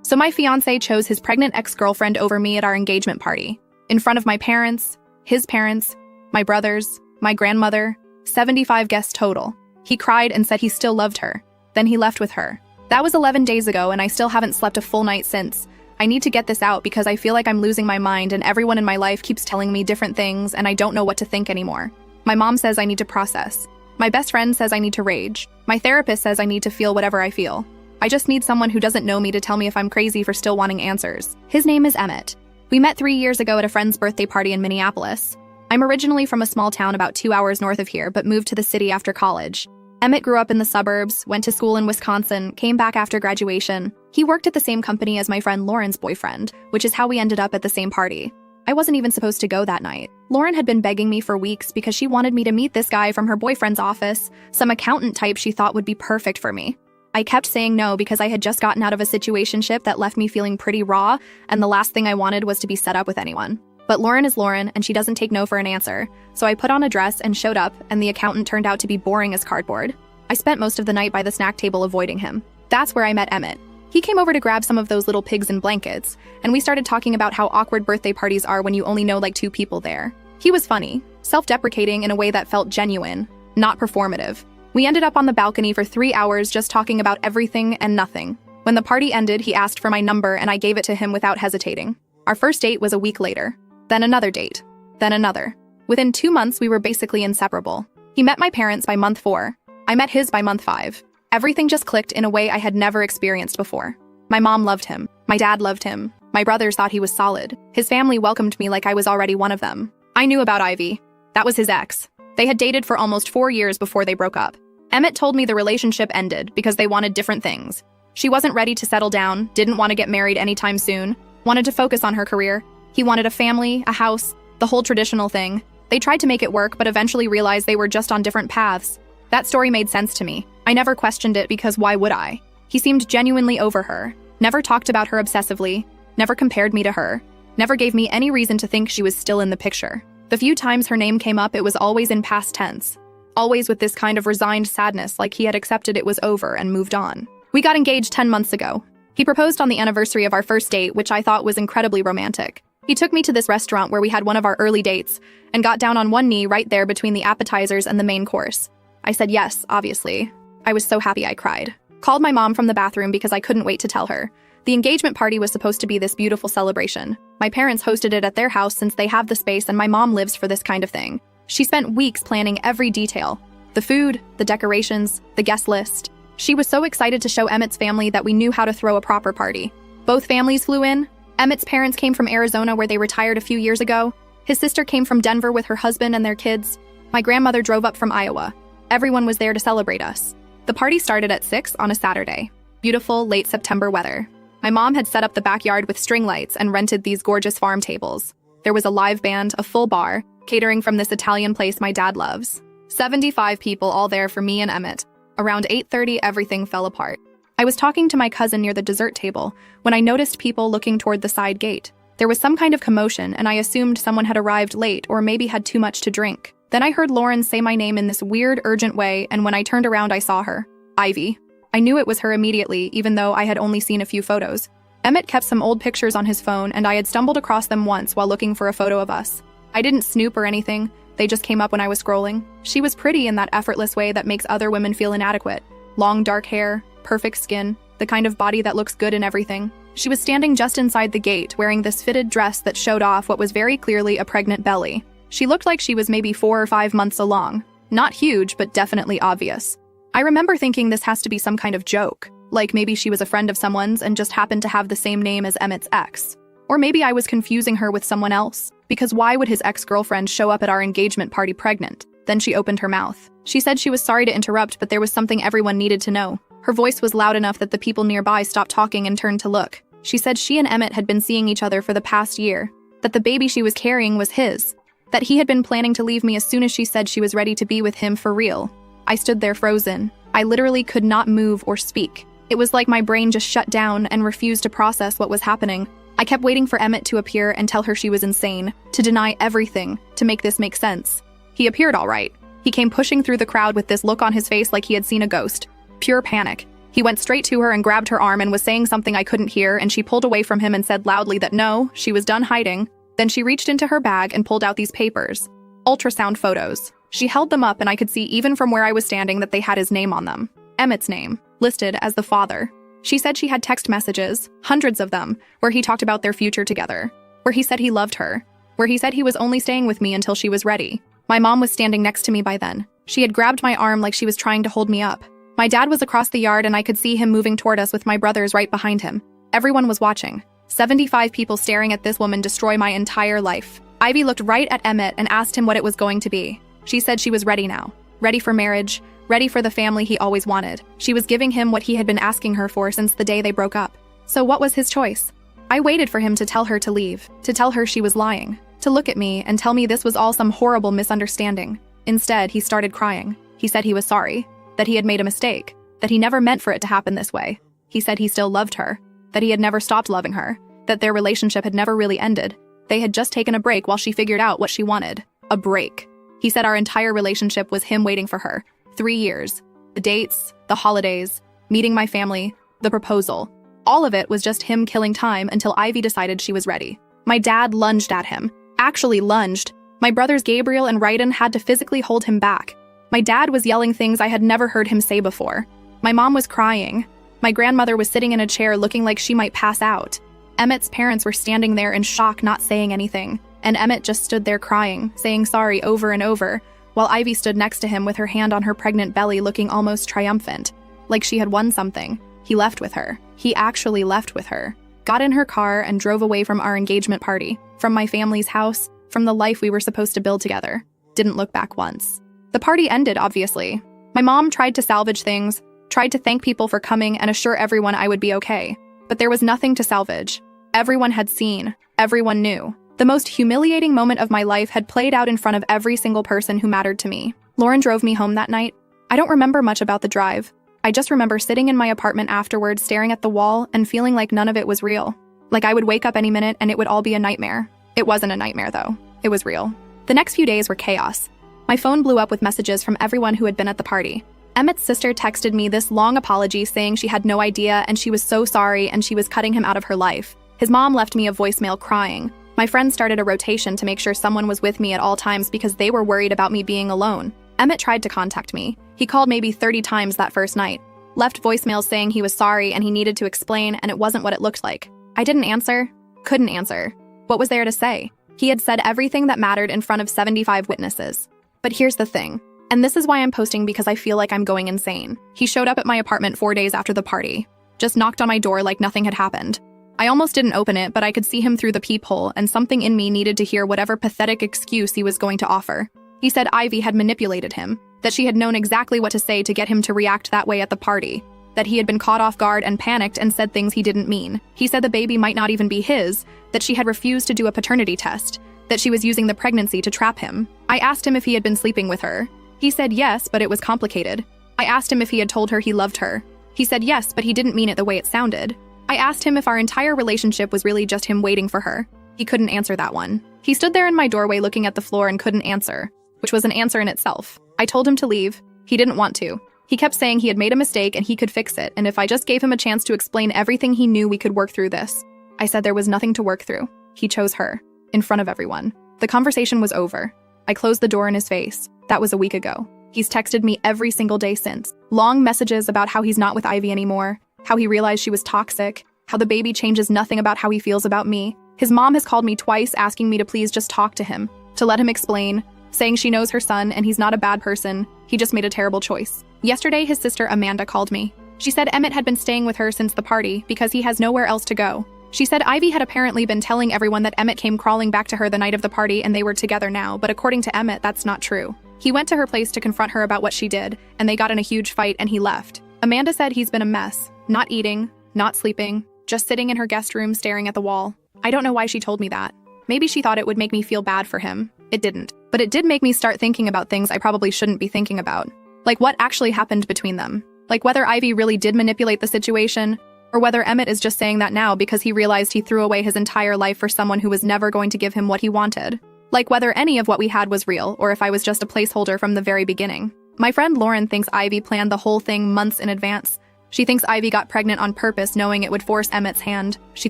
So my fiancé chose his pregnant ex-girlfriend over me at our engagement party. In front of my parents, his parents, my brothers, my grandmother, 75 guests total. He cried and said he still loved her. Then he left with her. That was 11 days ago and I still haven't slept a full night since. I need to get this out because I feel like I'm losing my mind and everyone in my life keeps telling me different things and I don't know what to think anymore. My mom says I need to process. My best friend says I need to rage. My therapist says I need to feel whatever I feel. I just need someone who doesn't know me to tell me if I'm crazy for still wanting answers. His name is Emmett. We met 3 years ago at a friend's birthday party in Minneapolis. I'm originally from a small town about 2 hours north of here, but moved to the city after college. Emmett grew up in the suburbs, went to school in Wisconsin, came back after graduation. He worked at the same company as my friend Lauren's boyfriend, which is how we ended up at the same party. I wasn't even supposed to go that night. Lauren had been begging me for weeks because she wanted me to meet this guy from her boyfriend's office, some accountant type she thought would be perfect for me. I kept saying no because I had just gotten out of a situationship that left me feeling pretty raw, and the last thing I wanted was to be set up with anyone. But Lauren is Lauren, and she doesn't take no for an answer, so I put on a dress and showed up, and the accountant turned out to be boring as cardboard. I spent most of the night by the snack table avoiding him. That's where I met Emmett. He came over to grab some of those little pigs in blankets, and we started talking about how awkward birthday parties are when you only know like 2 people there. He was funny, self-deprecating in a way that felt genuine, not performative. We ended up on the balcony for 3 hours just talking about everything and nothing. When the party ended, he asked for my number and I gave it to him without hesitating. Our first date was a week later. Then another date. Then another. Within 2 months, we were basically inseparable. He met my parents by month 4. I met his by month 5. Everything just clicked in a way I had never experienced before. My mom loved him. My dad loved him. My brothers thought he was solid. His family welcomed me like I was already one of them. I knew about Ivy. That was his ex. They had dated for almost 4 years before they broke up. Emmett told me the relationship ended because they wanted different things. She wasn't ready to settle down, didn't want to get married anytime soon, wanted to focus on her career. He wanted a family, a house, the whole traditional thing. They tried to make it work, but eventually realized they were just on different paths. That story made sense to me. I never questioned it because why would I? He seemed genuinely over her, never talked about her obsessively, never compared me to her, never gave me any reason to think she was still in the picture. The few times her name came up, it was always in past tense. Always with this kind of resigned sadness, like he had accepted it was over and moved on. We got engaged 10 months ago. He proposed on the anniversary of our first date, which I thought was incredibly romantic. He took me to this restaurant where we had one of our early dates and got down on one knee right there between the appetizers and the main course. I said yes, obviously. I was so happy I cried. Called my mom from the bathroom because I couldn't wait to tell her. The engagement party was supposed to be this beautiful celebration. My parents hosted it at their house since they have the space and my mom lives for this kind of thing. She spent weeks planning every detail. The food, the decorations, the guest list. She was so excited to show Emmett's family that we knew how to throw a proper party. Both families flew in. Emmett's parents came from Arizona where they retired a few years ago. His sister came from Denver with her husband and their kids. My grandmother drove up from Iowa. Everyone was there to celebrate us. The party started at 6 on a Saturday. Beautiful, late September weather. My mom had set up the backyard with string lights and rented these gorgeous farm tables. There was a live band, a full bar, catering from this Italian place my dad loves. 75 people all there for me and Emmett. Around 8:30, everything fell apart. I was talking to my cousin near the dessert table when I noticed people looking toward the side gate. There was some kind of commotion, and I assumed someone had arrived late or maybe had too much to drink. Then I heard Lauren say my name in this weird, urgent way, and when I turned around, I saw her. Ivy. I knew it was her immediately, even though I had only seen a few photos. Emmett kept some old pictures on his phone, and I had stumbled across them once while looking for a photo of us. I didn't snoop or anything. They just came up when I was scrolling. She was pretty in that effortless way that makes other women feel inadequate. Long, dark hair, perfect skin, the kind of body that looks good in everything. She was standing just inside the gate, wearing this fitted dress that showed off what was very clearly a pregnant belly. She looked like she was maybe 4 or 5 months along. Not huge, but definitely obvious. I remember thinking this has to be some kind of joke. Like maybe she was a friend of someone's and just happened to have the same name as Emmett's ex. Or maybe I was confusing her with someone else. Because why would his ex-girlfriend show up at our engagement party pregnant? Then she opened her mouth. She said she was sorry to interrupt, but there was something everyone needed to know. Her voice was loud enough that the people nearby stopped talking and turned to look. She said she and Emmett had been seeing each other for the past year. That the baby she was carrying was his. That he had been planning to leave me as soon as she said she was ready to be with him for real. I stood there frozen. I literally could not move or speak. It was like my brain just shut down and refused to process what was happening. I kept waiting for Emmett to appear and tell her she was insane, to deny everything, to make this make sense. He appeared all right. He came pushing through the crowd with this look on his face like he had seen a ghost. Pure panic. He went straight to her and grabbed her arm and was saying something I couldn't hear, and she pulled away from him and said loudly that no, she was done hiding. Then she reached into her bag and pulled out these papers. Ultrasound photos. She held them up and I could see even from where I was standing that they had his name on them. Emmett's name, listed as the father. She said she had text messages, hundreds of them, where he talked about their future together, where he said he loved her, where he said he was only staying with me until she was ready. My mom was standing next to me by then. She had grabbed my arm like she was trying to hold me up. My dad was across the yard and I could see him moving toward us with my brothers right behind him. Everyone was watching. 75 people staring at this woman destroy my entire life. Ivy looked right at Emmett and asked him what it was going to be. She said she was ready now. Ready for marriage, ready for the family he always wanted. She was giving him what he had been asking her for since the day they broke up. So what was his choice? I waited for him to tell her to leave, to tell her she was lying, to look at me and tell me this was all some horrible misunderstanding. Instead, he started crying. He said he was sorry, that he had made a mistake, that he never meant for it to happen this way. He said he still loved her, that he had never stopped loving her, that their relationship had never really ended. They had just taken a break while she figured out what she wanted. A break. He said our entire relationship was him waiting for her. 3 years. The dates, the holidays, meeting my family, the proposal. All of it was just him killing time until Ivy decided she was ready. My dad lunged at him. Actually lunged. My brothers Gabriel and Ryden had to physically hold him back. My dad was yelling things I had never heard him say before. My mom was crying. My grandmother was sitting in a chair looking like she might pass out. Emmett's parents were standing there in shock, not saying anything, and Emmett just stood there crying, saying sorry over and over, while Ivy stood next to him with her hand on her pregnant belly looking almost triumphant, like she had won something. He left with her. He actually left with her. Got in her car and drove away from our engagement party, from my family's house, from the life we were supposed to build together. Didn't look back once. The party ended, obviously. My mom tried to salvage things, tried to thank people for coming and assure everyone I would be okay. But there was nothing to salvage. Everyone had seen. Everyone knew. The most humiliating moment of my life had played out in front of every single person who mattered to me. Lauren drove me home that night. I don't remember much about the drive. I just remember sitting in my apartment afterwards, staring at the wall and feeling like none of it was real. Like I would wake up any minute and it would all be a nightmare. It wasn't a nightmare, though. It was real. The next few days were chaos. My phone blew up with messages from everyone who had been at the party. Emmett's sister texted me this long apology saying she had no idea and she was so sorry and she was cutting him out of her life. His mom left me a voicemail crying. My friends started a rotation to make sure someone was with me at all times because they were worried about me being alone. Emmett tried to contact me. He called maybe 30 times that first night. Left voicemails saying he was sorry and he needed to explain and it wasn't what it looked like. I didn't answer. Couldn't answer. What was there to say? He had said everything that mattered in front of 75 witnesses. But here's the thing. And this is why I'm posting, because I feel like I'm going insane. He showed up at my apartment 4 days after the party. Just knocked on my door like nothing had happened. I almost didn't open it, but I could see him through the peephole, and something in me needed to hear whatever pathetic excuse he was going to offer. He said Ivy had manipulated him, that she had known exactly what to say to get him to react that way at the party, that he had been caught off guard and panicked and said things he didn't mean. He said the baby might not even be his, that she had refused to do a paternity test, that she was using the pregnancy to trap him. I asked him if he had been sleeping with her. He said yes, but it was complicated. I asked him if he had told her he loved her. He said yes, but he didn't mean it the way it sounded. I asked him if our entire relationship was really just him waiting for her. He couldn't answer that one. He stood there in my doorway looking at the floor and couldn't answer, which was an answer in itself. I told him to leave. He didn't want to. He kept saying he had made a mistake and he could fix it, and if I just gave him a chance to explain everything he knew, we could work through this. I said there was nothing to work through. He chose her. In front of everyone. The conversation was over. I closed the door in his face. That was a week ago. He's texted me every single day since. Long messages about how he's not with Ivy anymore, how he realized she was toxic, how the baby changes nothing about how he feels about me. His mom has called me twice asking me to please just talk to him, to let him explain, saying she knows her son and he's not a bad person, he just made a terrible choice. Yesterday, his sister Amanda called me. She said Emmett had been staying with her since the party because he has nowhere else to go. She said Ivy had apparently been telling everyone that Emmett came crawling back to her the night of the party and they were together now, but according to Emmett, that's not true. He went to her place to confront her about what she did, and they got in a huge fight and he left. Amanda said he's been a mess, not eating, not sleeping, just sitting in her guest room staring at the wall. I don't know why she told me that. Maybe she thought it would make me feel bad for him. It didn't. But it did make me start thinking about things I probably shouldn't be thinking about. Like what actually happened between them. Like whether Ivy really did manipulate the situation, or whether Emmett is just saying that now because he realized he threw away his entire life for someone who was never going to give him what he wanted. Like whether any of what we had was real, or if I was just a placeholder from the very beginning. My friend Lauren thinks Ivy planned the whole thing months in advance, She thinks Ivy got pregnant on purpose, knowing it would force Emmett's hand. She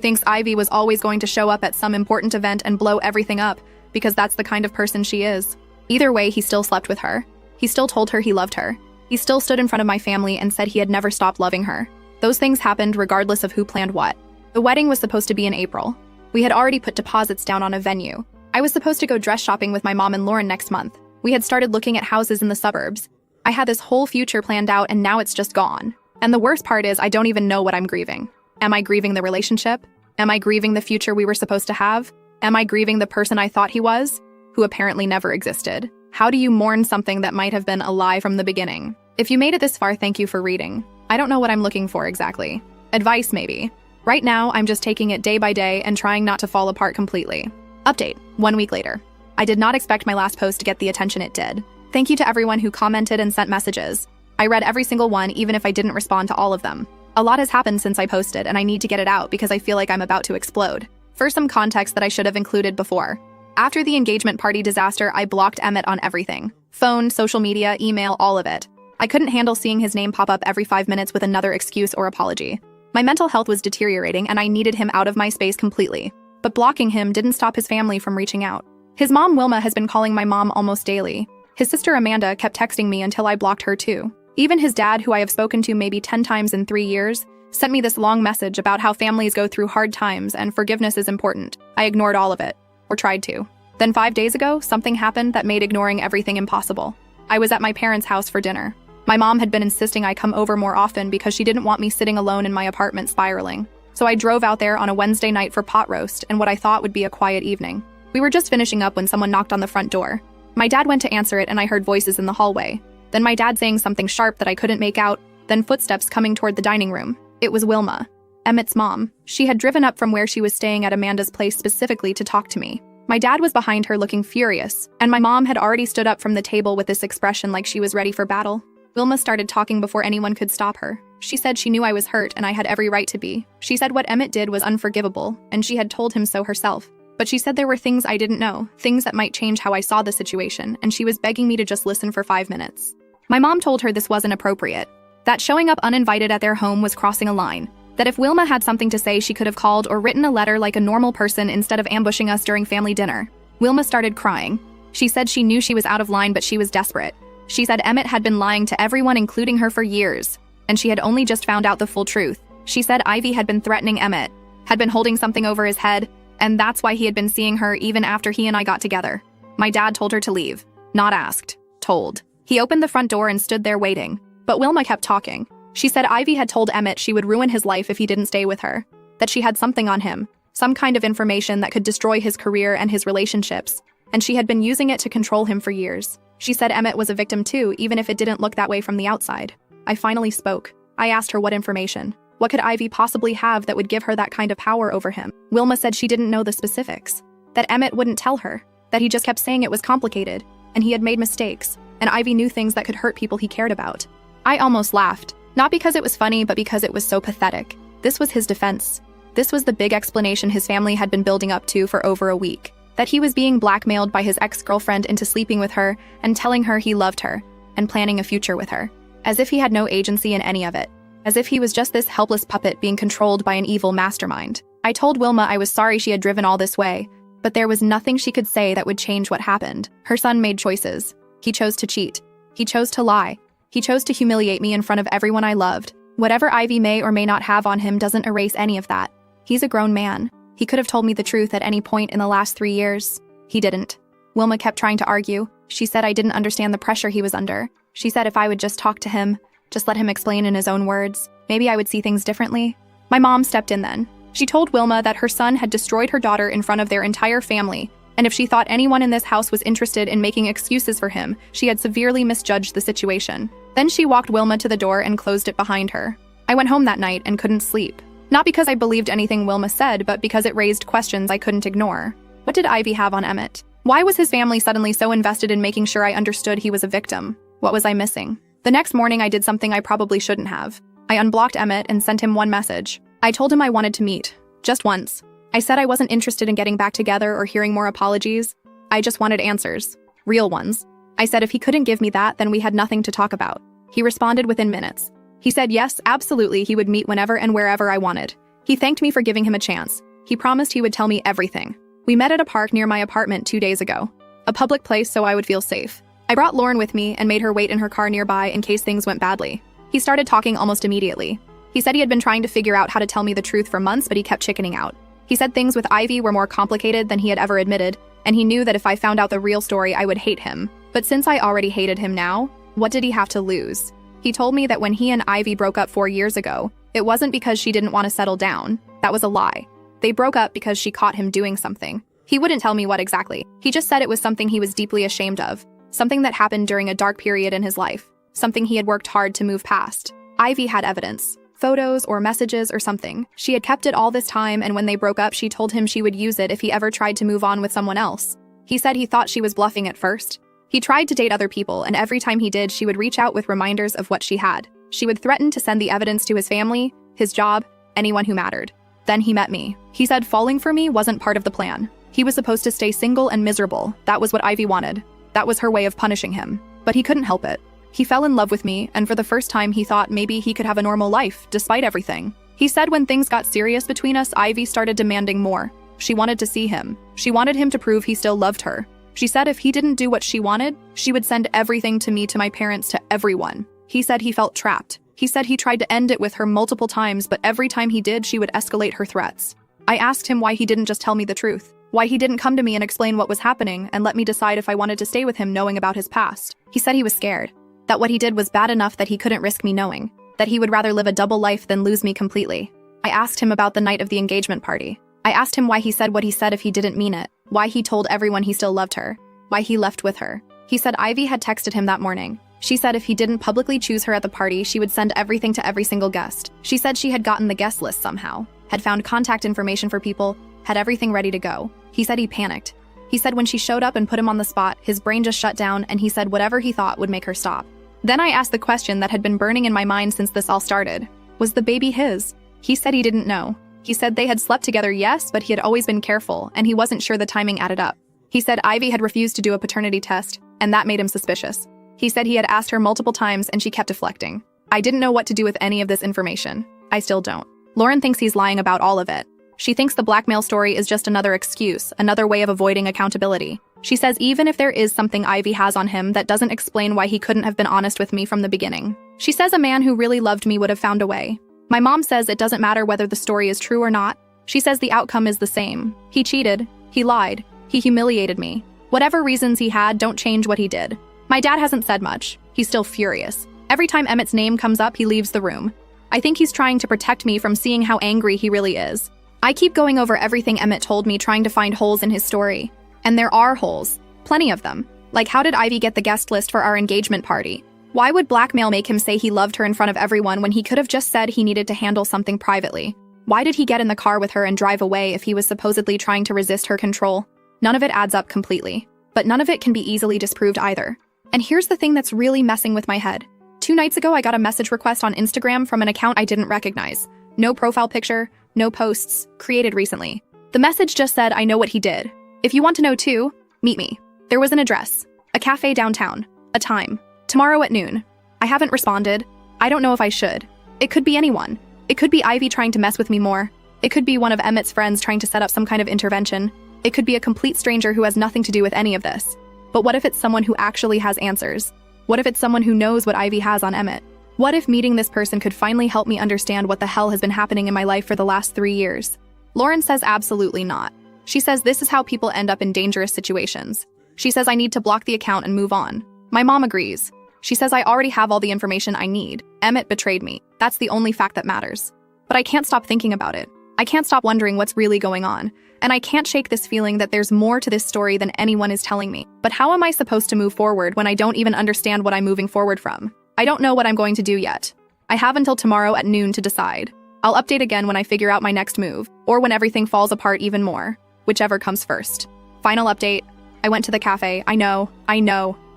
thinks Ivy was always going to show up at some important event and blow everything up, because that's the kind of person she is. Either way, he still slept with her. He still told her he loved her. He still stood in front of my family and said he had never stopped loving her. Those things happened regardless of who planned what. The wedding was supposed to be in April. We had already put deposits down on a venue. I was supposed to go dress shopping with my mom and Lauren next month. We had started looking at houses in the suburbs. I had this whole future planned out, and now it's just gone. And the worst part is I don't even know what I'm grieving. Am I grieving the relationship? Am I grieving the future we were supposed to have? Am I grieving the person I thought he was, who apparently never existed? How do you mourn something that might have been a lie from the beginning? If you made it this far, thank you for reading. I don't know what I'm looking for exactly. Advice, maybe. Right now, I'm just taking it day by day and trying not to fall apart completely. Update, 1 week later. I did not expect my last post to get the attention it did. Thank you to everyone who commented and sent messages. I read every single one, even if I didn't respond to all of them. A lot has happened since I posted, and I need to get it out because I feel like I'm about to explode. For some context that I should have included before. After the engagement party disaster, I blocked Emmett on everything. Phone, social media, email, all of it. I couldn't handle seeing his name pop up every 5 minutes with another excuse or apology. My mental health was deteriorating, and I needed him out of my space completely. But blocking him didn't stop his family from reaching out. His mom, Wilma, has been calling my mom almost daily. His sister, Amanda, kept texting me until I blocked her too. Even his dad, who I have spoken to maybe 10 times in 3 years, sent me this long message about how families go through hard times and forgiveness is important. I ignored all of it. Or tried to. Then 5 days ago, something happened that made ignoring everything impossible. I was at my parents' house for dinner. My mom had been insisting I come over more often because she didn't want me sitting alone in my apartment spiraling. So I drove out there on a Wednesday night for pot roast and what I thought would be a quiet evening. We were just finishing up when someone knocked on the front door. My dad went to answer it and I heard voices in the hallway. Then my dad saying something sharp that I couldn't make out, then footsteps coming toward the dining room. It was Wilma, Emmett's mom. She had driven up from where she was staying at Amanda's place specifically to talk to me. My dad was behind her looking furious, and my mom had already stood up from the table with this expression like she was ready for battle. Wilma started talking before anyone could stop her. She said she knew I was hurt and I had every right to be. She said what Emmett did was unforgivable, and she had told him so herself. But she said there were things I didn't know, things that might change how I saw the situation, and she was begging me to just listen for 5 minutes. My mom told her this wasn't appropriate, that showing up uninvited at their home was crossing a line, that if Wilma had something to say she could have called or written a letter like a normal person instead of ambushing us during family dinner. Wilma started crying. She said she knew she was out of line, but she was desperate. She said Emmett had been lying to everyone, including her, for years, and she had only just found out the full truth. She said Ivy had been threatening Emmett, had been holding something over his head, and that's why he had been seeing her even after he and I got together. My dad told her to leave. Not asked. Told. He opened the front door and stood there waiting. But Wilma kept talking. She said Ivy had told Emmett she would ruin his life if he didn't stay with her. That she had something on him. Some kind of information that could destroy his career and his relationships. And she had been using it to control him for years. She said Emmett was a victim too, even if it didn't look that way from the outside. I finally spoke. I asked her what information. What could Ivy possibly have that would give her that kind of power over him? Wilma said she didn't know the specifics. That Emmett wouldn't tell her. That he just kept saying it was complicated. And he had made mistakes. And Ivy knew things that could hurt people he cared about. I almost laughed. Not because it was funny, but because it was so pathetic. This was his defense. This was the big explanation his family had been building up to for over a week. That he was being blackmailed by his ex-girlfriend into sleeping with her and telling her he loved her and planning a future with her. As if he had no agency in any of it. As if he was just this helpless puppet being controlled by an evil mastermind. I told Wilma I was sorry she had driven all this way, but there was nothing she could say that would change what happened. Her son made choices. He chose to cheat. He chose to lie. He chose to humiliate me in front of everyone I loved. Whatever Ivy may or may not have on him doesn't erase any of that. He's a grown man. He could have told me the truth at any point in the last 3 years. He didn't. Wilma kept trying to argue. She said I didn't understand the pressure he was under. She said if I would just talk to him, just let him explain in his own words, maybe I would see things differently. My mom stepped in then. She told Wilma that her son had destroyed her daughter in front of their entire family, and if she thought anyone in this house was interested in making excuses for him, she had severely misjudged the situation. Then she walked Wilma to the door and closed it behind her. I went home that night and couldn't sleep. Not because I believed anything Wilma said, but because it raised questions I couldn't ignore. What did Ivy have on Emmett? Why was his family suddenly so invested in making sure I understood he was a victim? What was I missing? The next morning I did something I probably shouldn't have. I unblocked Emmett and sent him one message. I told him I wanted to meet. Just once. I said I wasn't interested in getting back together or hearing more apologies. I just wanted answers. Real ones. I said if he couldn't give me that, then we had nothing to talk about. He responded within minutes. He said yes, absolutely, he would meet whenever and wherever I wanted. He thanked me for giving him a chance. He promised he would tell me everything. We met at a park near my apartment 2 days ago. A public place so I would feel safe. I brought Lauren with me and made her wait in her car nearby in case things went badly. He started talking almost immediately. He said he had been trying to figure out how to tell me the truth for months, but he kept chickening out. He said things with Ivy were more complicated than he had ever admitted, and he knew that if I found out the real story, I would hate him. But since I already hated him now, what did he have to lose? He told me that when he and Ivy broke up 4 years ago, it wasn't because she didn't want to settle down. That was a lie. They broke up because she caught him doing something. He wouldn't tell me what exactly. He just said it was something he was deeply ashamed of, something that happened during a dark period in his life, something he had worked hard to move past. Ivy had evidence. Photos or messages or something. She had kept it all this time, and when they broke up, she told him she would use it if he ever tried to move on with someone else. He said he thought she was bluffing at first. He tried to date other people, and every time he did, she would reach out with reminders of what she had. She would threaten to send the evidence to his family, his job, anyone who mattered. Then he met me. He said falling for me wasn't part of the plan. He was supposed to stay single and miserable. That was what Ivy wanted. That was her way of punishing him. But he couldn't help it. He fell in love with me, and for the first time he thought maybe he could have a normal life, despite everything. He said when things got serious between us, Ivy started demanding more. She wanted to see him. She wanted him to prove he still loved her. She said if he didn't do what she wanted, she would send everything to me, to my parents, to everyone. He said he felt trapped. He said he tried to end it with her multiple times, but every time he did, she would escalate her threats. I asked him why he didn't just tell me the truth. Why he didn't come to me and explain what was happening and let me decide if I wanted to stay with him knowing about his past. He said he was scared. That what he did was bad enough that he couldn't risk me knowing. That he would rather live a double life than lose me completely. I asked him about the night of the engagement party. I asked him why he said what he said if he didn't mean it. Why he told everyone he still loved her. Why he left with her. He said Ivy had texted him that morning. She said if he didn't publicly choose her at the party, she would send everything to every single guest. She said she had gotten the guest list somehow, had found contact information for people, had everything ready to go. He said he panicked. He said when she showed up and put him on the spot, his brain just shut down, and he said whatever he thought would make her stop. Then I asked the question that had been burning in my mind since this all started. Was the baby his? He said he didn't know. He said they had slept together, yes, but he had always been careful, and he wasn't sure the timing added up. He said Ivy had refused to do a paternity test, and that made him suspicious. He said he had asked her multiple times and she kept deflecting. I didn't know what to do with any of this information. I still don't. Lauren thinks he's lying about all of it. She thinks the blackmail story is just another excuse, another way of avoiding accountability. She says even if there is something Ivy has on him, that doesn't explain why he couldn't have been honest with me from the beginning. She says a man who really loved me would have found a way. My mom says it doesn't matter whether the story is true or not. She says the outcome is the same. He cheated. He lied. He humiliated me. Whatever reasons he had don't change what he did. My dad hasn't said much. He's still furious. Every time Emmett's name comes up, he leaves the room. I think he's trying to protect me from seeing how angry he really is. I keep going over everything Emmett told me, trying to find holes in his story. And there are holes. Plenty of them. Like, how did Ivy get the guest list for our engagement party? Why would blackmail make him say he loved her in front of everyone when he could have just said he needed to handle something privately? Why did he get in the car with her and drive away if he was supposedly trying to resist her control? None of it adds up completely. But none of it can be easily disproved either. And here's the thing that's really messing with my head. 2 nights ago, I got a message request on Instagram from an account I didn't recognize. No profile picture, no posts, created recently. The message just said, I know what he did. If you want to know too, meet me. There was an address, a cafe downtown, a time, tomorrow at noon. I haven't responded. I don't know if I should. It could be anyone. It could be Ivy trying to mess with me more. It could be one of Emmett's friends trying to set up some kind of intervention. It could be a complete stranger who has nothing to do with any of this. But what if it's someone who actually has answers? What if it's someone who knows what Ivy has on Emmett? What if meeting this person could finally help me understand what the hell has been happening in my life for the last 3 years? Lauren says absolutely not. She says this is how people end up in dangerous situations. She says I need to block the account and move on. My mom agrees. She says I already have all the information I need. Emmett betrayed me. That's the only fact that matters. But I can't stop thinking about it. I can't stop wondering what's really going on. And I can't shake this feeling that there's more to this story than anyone is telling me. But how am I supposed to move forward when I don't even understand what I'm moving forward from? I don't know what I'm going to do yet. I have until tomorrow at noon to decide. I'll update again when I figure out my next move, or when everything falls apart even more, whichever comes first. Final update. I went to the cafe. I know.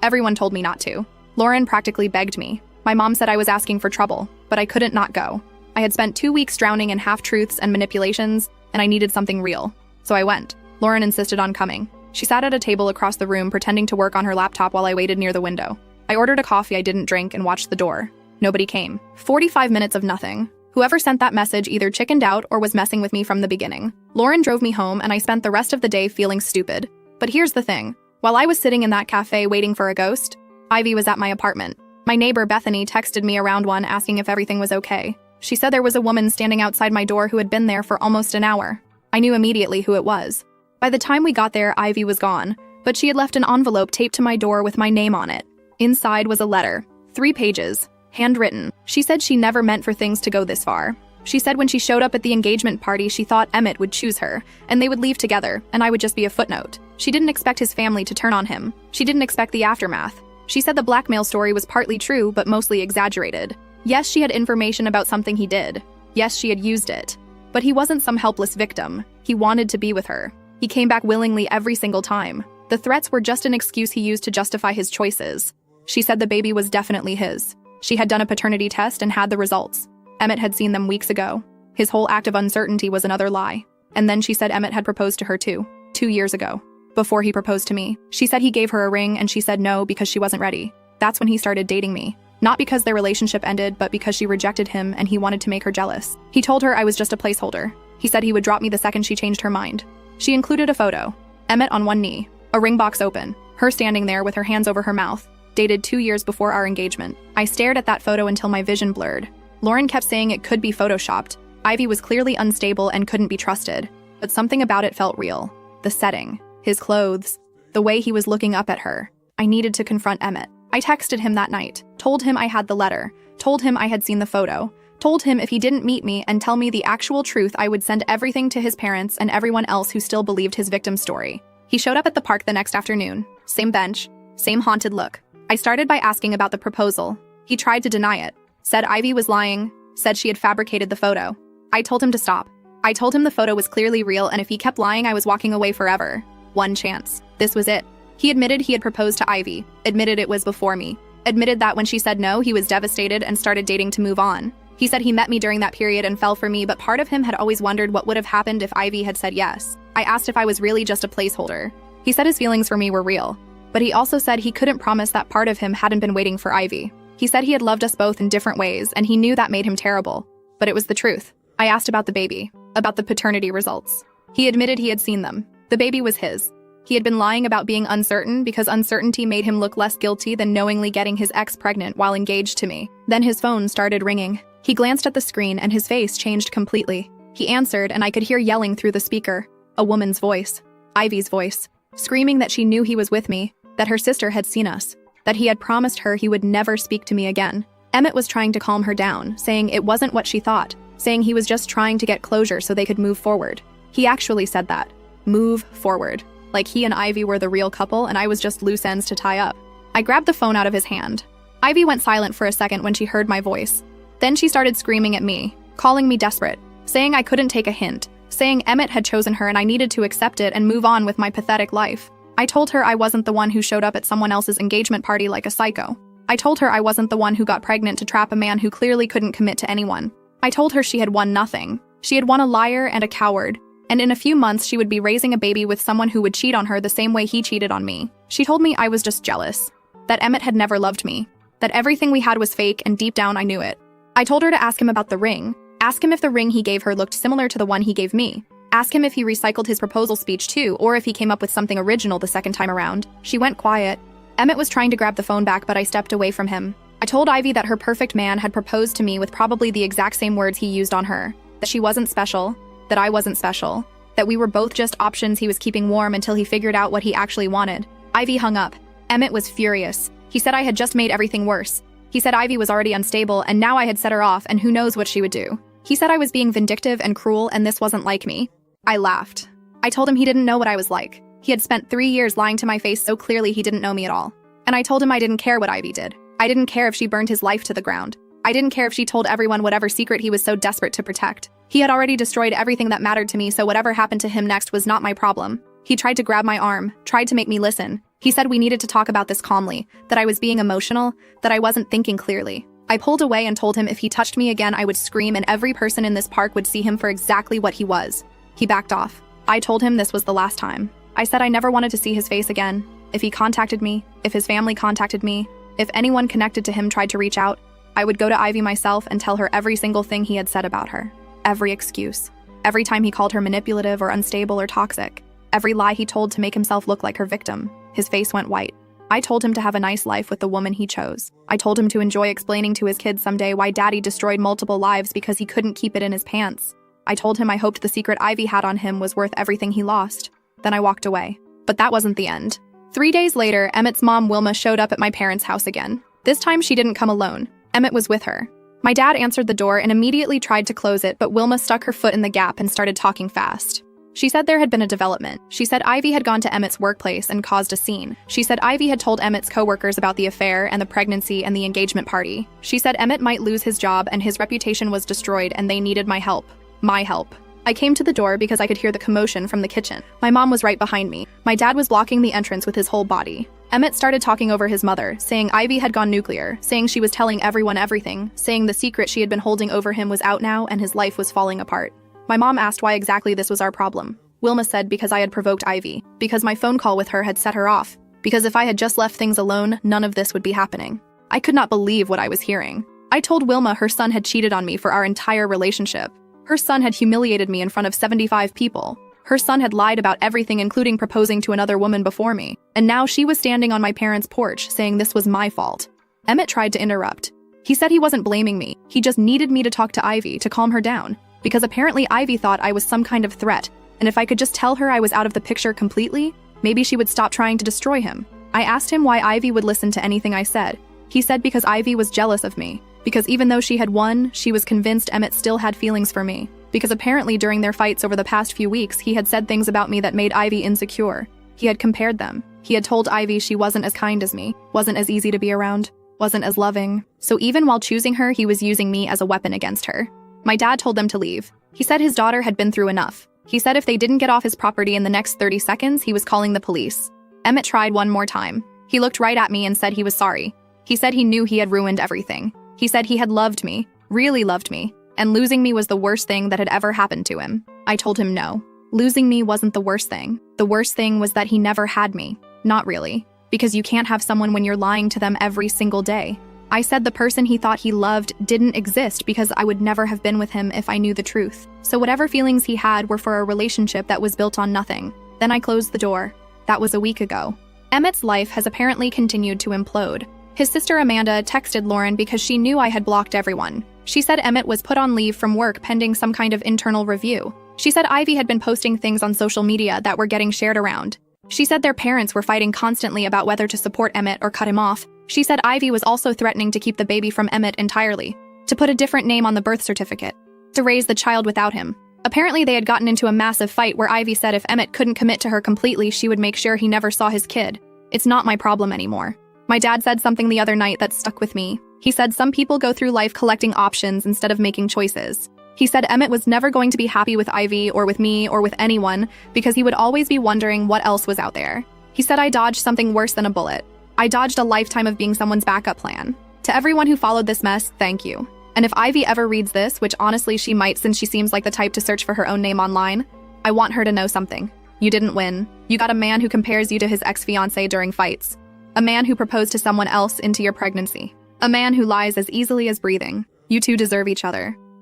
Everyone told me not to. Lauren practically begged me. My mom said I was asking for trouble, but I couldn't not go. I had spent 2 weeks drowning in half-truths and manipulations, and I needed something real. So I went. Lauren insisted on coming. She sat at a table across the room pretending to work on her laptop while I waited near the window. I ordered a coffee I didn't drink and watched the door. Nobody came. 45 minutes of nothing. Whoever sent that message either chickened out or was messing with me from the beginning. Lauren drove me home and I spent the rest of the day feeling stupid. But here's the thing. While I was sitting in that cafe waiting for a ghost, Ivy was at my apartment. My neighbor Bethany texted me around 1 asking if everything was okay. She said there was a woman standing outside my door who had been there for almost an hour. I knew immediately who it was. By the time we got there, Ivy was gone, but she had left an envelope taped to my door with my name on it. Inside was a letter, 3 pages, handwritten. She said she never meant for things to go this far. She said when she showed up at the engagement party, she thought Emmett would choose her, and they would leave together, and I would just be a footnote. She didn't expect his family to turn on him. She didn't expect the aftermath. She said the blackmail story was partly true, but mostly exaggerated. Yes, she had information about something he did. Yes, she had used it. But he wasn't some helpless victim. He wanted to be with her. He came back willingly every single time. The threats were just an excuse he used to justify his choices. She said the baby was definitely his. She had done a paternity test and had the results. Emmett had seen them weeks ago. His whole act of uncertainty was another lie. And then she said Emmett had proposed to her too, 2 years ago. Before he proposed to me, she said he gave her a ring and she said no because she wasn't ready. That's when he started dating me. Not because their relationship ended, but because she rejected him and he wanted to make her jealous. He told her I was just a placeholder. He said he would drop me the second she changed her mind. She included a photo. Emmett on one knee, a ring box open, her standing there with her hands over her mouth, dated 2 years before our engagement. I stared at that photo until my vision blurred. Lauren kept saying it could be photoshopped. Ivy was clearly unstable and couldn't be trusted, but something about it felt real. The setting, his clothes, the way he was looking up at her. I needed to confront Emmett. I texted him that night, told him I had the letter, told him I had seen the photo, told him if he didn't meet me and tell me the actual truth, I would send everything to his parents and everyone else who still believed his victim's story. He showed up at the park the next afternoon. Same bench, same haunted look. I started by asking about the proposal. He tried to deny it, said Ivy was lying, said she had fabricated the photo. I told him to stop. I told him the photo was clearly real and if he kept lying, I was walking away forever. One chance. This was it. He admitted he had proposed to Ivy, admitted it was before me, admitted that when she said no, he was devastated and started dating to move on. He said he met me during that period and fell for me, but part of him had always wondered what would have happened if Ivy had said yes. I asked if I was really just a placeholder. He said his feelings for me were real, but he also said he couldn't promise that part of him hadn't been waiting for Ivy. He said he had loved us both in different ways, and he knew that made him terrible. But it was the truth. I asked about the baby, about the paternity results. He admitted he had seen them. The baby was his. He had been lying about being uncertain because uncertainty made him look less guilty than knowingly getting his ex pregnant while engaged to me. Then his phone started ringing. He glanced at the screen and his face changed completely. He answered and I could hear yelling through the speaker. A woman's voice. Ivy's voice. Screaming that she knew he was with me, that her sister had seen us, that he had promised her he would never speak to me again. Emmett was trying to calm her down, saying it wasn't what she thought, saying he was just trying to get closure so they could move forward. He actually said that. Move forward. Like he and Ivy were the real couple and I was just loose ends to tie up. I grabbed the phone out of his hand. Ivy went silent for a second when she heard my voice. Then she started screaming at me, calling me desperate, saying I couldn't take a hint, saying Emmett had chosen her and I needed to accept it and move on with my pathetic life. I told her I wasn't the one who showed up at someone else's engagement party like a psycho. I told her I wasn't the one who got pregnant to trap a man who clearly couldn't commit to anyone. I told her she had won nothing. She had won a liar and a coward, and in a few months she would be raising a baby with someone who would cheat on her the same way he cheated on me. She told me I was just jealous, that Emmett had never loved me, that everything we had was fake and deep down I knew it. I told her to ask him about the ring, ask him if the ring he gave her looked similar to the one he gave me, ask him if he recycled his proposal speech too, or if he came up with something original the second time around. She went quiet. Emmett was trying to grab the phone back, but I stepped away from him. I told Ivy that her perfect man had proposed to me with probably the exact same words he used on her, that she wasn't special, that I wasn't special, that we were both just options he was keeping warm until he figured out what he actually wanted. Ivy hung up. Emmett was furious. He said I had just made everything worse. He said Ivy was already unstable and now I had set her off and who knows what she would do. He said I was being vindictive and cruel and this wasn't like me. I laughed. I told him he didn't know what I was like. He had spent 3 years lying to my face so clearly he didn't know me at all. And I told him I didn't care what Ivy did. I didn't care if she burned his life to the ground. I didn't care if she told everyone whatever secret he was so desperate to protect. He had already destroyed everything that mattered to me, so whatever happened to him next was not my problem. He tried to grab my arm, tried to make me listen. He said we needed to talk about this calmly, that I was being emotional, that I wasn't thinking clearly. I pulled away and told him if he touched me again I would scream and every person in this park would see him for exactly what he was. He backed off. I told him this was the last time. I said I never wanted to see his face again. If he contacted me, if his family contacted me, if anyone connected to him tried to reach out, I would go to Ivy myself and tell her every single thing he had said about her. Every excuse. Every time he called her manipulative or unstable or toxic. Every lie he told to make himself look like her victim. His face went white. I told him to have a nice life with the woman he chose. I told him to enjoy explaining to his kids someday why Daddy destroyed multiple lives because he couldn't keep it in his pants. I told him I hoped the secret Ivy had on him was worth everything he lost. Then I walked away. But that wasn't the end. 3 days later, Emmett's mom, Wilma, showed up at my parents' house again. This time she didn't come alone. Emmett was with her. My dad answered the door and immediately tried to close it, but Wilma stuck her foot in the gap and started talking fast. She said there had been a development. She said Ivy had gone to Emmett's workplace and caused a scene. She said Ivy had told Emmett's coworkers about the affair and the pregnancy and the engagement party. She said Emmett might lose his job and his reputation was destroyed and they needed my help. My help. I came to the door because I could hear the commotion from the kitchen. My mom was right behind me. My dad was blocking the entrance with his whole body. Emmett started talking over his mother, saying Ivy had gone nuclear, saying she was telling everyone everything, saying the secret she had been holding over him was out now and his life was falling apart. My mom asked why exactly this was our problem. Wilma said because I had provoked Ivy, because my phone call with her had set her off, because if I had just left things alone, none of this would be happening. I could not believe what I was hearing. I told Wilma her son had cheated on me for our entire relationship. Her son had humiliated me in front of 75 people. Her son had lied about everything, including proposing to another woman before me. And now she was standing on my parents' porch saying this was my fault. Emmett tried to interrupt. He said he wasn't blaming me. He just needed me to talk to Ivy to calm her down. Because apparently Ivy thought I was some kind of threat. And if I could just tell her I was out of the picture completely, maybe she would stop trying to destroy him. I asked him why Ivy would listen to anything I said. He said because Ivy was jealous of me. Because even though she had won, she was convinced Emmett still had feelings for me. Because apparently during their fights over the past few weeks, he had said things about me that made Ivy insecure. He had compared them. He had told Ivy she wasn't as kind as me, wasn't as easy to be around, wasn't as loving. So even while choosing her, he was using me as a weapon against her. My dad told them to leave. He said his daughter had been through enough. He said if they didn't get off his property in the next 30 seconds, he was calling the police. Emmett tried one more time. He looked right at me and said he was sorry. He said he knew he had ruined everything. He said he had loved me, really loved me, and losing me was the worst thing that had ever happened to him. I told him no. Losing me wasn't the worst thing. The worst thing was that he never had me. Not really. Because you can't have someone when you're lying to them every single day. I said the person he thought he loved didn't exist because I would never have been with him if I knew the truth. So whatever feelings he had were for a relationship that was built on nothing. Then I closed the door. That was a week ago. Emmett's life has apparently continued to implode. His sister Amanda texted Lauren because she knew I had blocked everyone. She said Emmett was put on leave from work pending some kind of internal review. She said Ivy had been posting things on social media that were getting shared around. She said their parents were fighting constantly about whether to support Emmett or cut him off. She said Ivy was also threatening to keep the baby from Emmett entirely, to put a different name on the birth certificate, to raise the child without him. Apparently they had gotten into a massive fight where Ivy said if Emmett couldn't commit to her completely, she would make sure he never saw his kid. It's not my problem anymore. My dad said something the other night that stuck with me. He said some people go through life collecting options instead of making choices. He said Emmett was never going to be happy with Ivy or with me or with anyone because he would always be wondering what else was out there. He said I dodged something worse than a bullet. I dodged a lifetime of being someone's backup plan. To everyone who followed this mess, thank you. And if Ivy ever reads this, which honestly she might since she seems like the type to search for her own name online, I want her to know something. You didn't win. You got a man who compares you to his ex-fiancé during fights. A man who proposed to someone else into your pregnancy. A man who lies as easily as breathing. You two deserve each other.